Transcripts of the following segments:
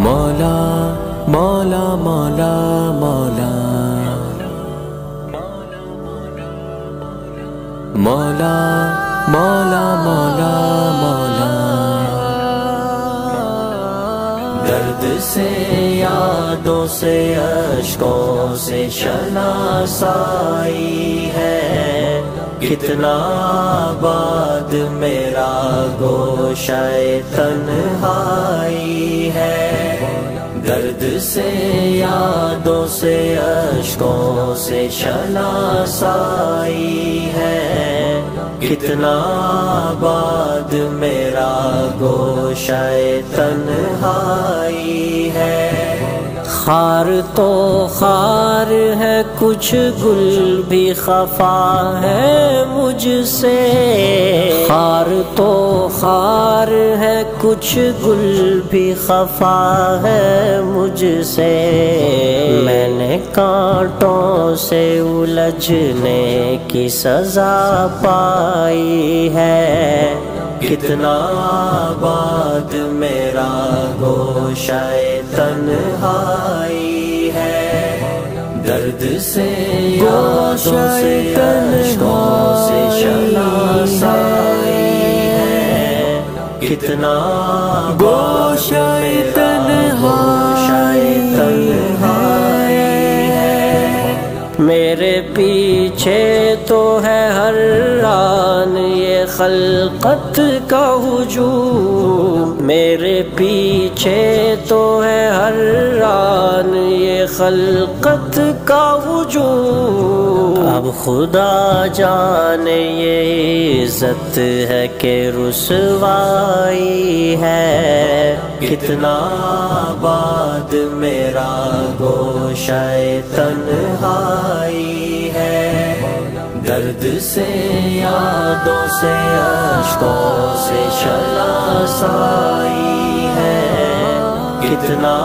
مولا مولا مولا مولا مولا مولا مولا مولا درد سے یادوں سے اشکوں سے شناسائی ہے، کتنا آباد میرا گوشہ تنہائی ہے، درد سے یادوں سے اشکوں سے شناسائی ہے، کتنا آباد میرا گوشہ تنہائی ہے۔ خار تو خار ہے، کچھ گل بھی خفا ہے مجھ سے، خار تو خار ہے، کچھ گل بھی خفا ہے مجھ سے، میں نے کانٹوں سے الجھنے کی سزا پائی ہے، کتنا آباد میرا گوشہ تنہائی ہے، درد سے یادوں سے اشکوں سے شناسائی ہے، کتنا گوشہ تنہائی ہے، میرے پیچھے تو ہے ہر آن یہ خلقت کا ہجوم، میرے پیچھے تو ہے ہر آن یہ خلقت کا ہجوم، اب خدا جانے یہ عزت ہے کہ رسوائی ہے، کتنا آباد میرا گوشہ تنہائی ہے، درد سے یادوں سے اشکوں سے شناسائی ہے، کتنا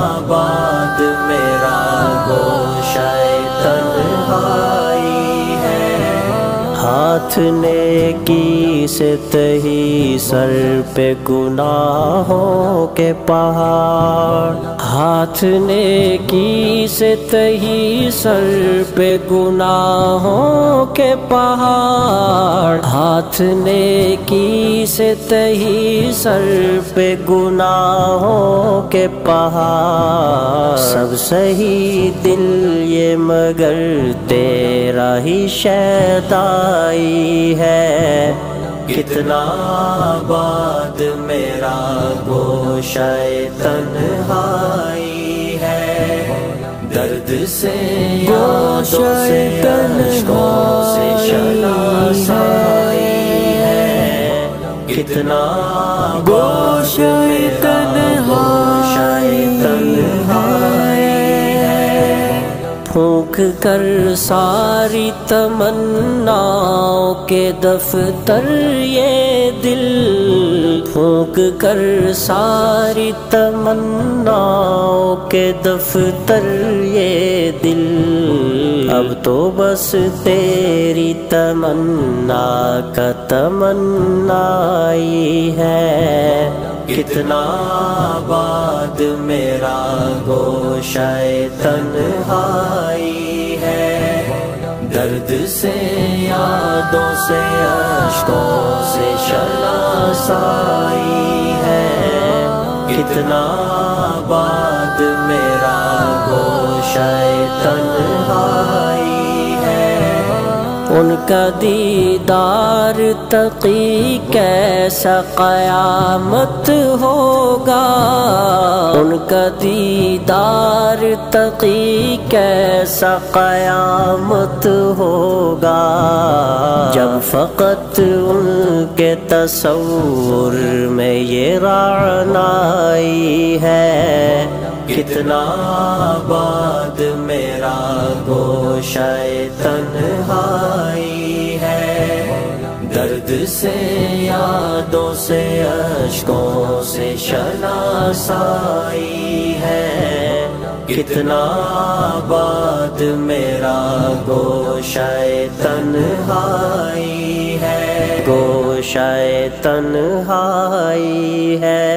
آباد میرا گوشہ تنہائی ہے، ہاتھ نیکی سے تہی سر پہ گناہوں کے پہاڑ، ہاتھ نیکی سے تہی سر پہ گناہوں کے پہاڑ، ہاتھ نیکی سے تہی سر پہ گناہوں کے پہاڑ، سب صحیح دل یہ مگر تیرا ہی شیدائی ہے، کتنا آباد میرا گوشہ تنہائی ہے، درد سے یادوں سے اشکوں سے شناسائی ہے، کتنا گوشہ تنہائی ہے، پھونک کر ساری تمناؤں کے دفتر یہ دل، پھونک کر ساری تمناؤں کے دفتر یہ دل، اب تو بس تیری تمنا کا تمنائی ہے، کتنا آباد میرا گوشہ تنہائی ہے، درد سے یادوں سے اشکوں سے شناسائی ہے، کتنا آباد میرا گوشہ تنہائی ہے، ان کا دیدار تقی کیسا قیامت ہوگا، ان کا دیدار تقی کیسا قیامت ہوگا، جب فقط ان کے تصور میں یہ رعنائی ہے، کتنا آباد میرا گوشہ تنہائی ہے، درد سے یادوں سے اشکوں سے شناسائی ہے، کتنا آباد میرا گوشہ تنہائی ہے، گوشہ تنہائی ہے۔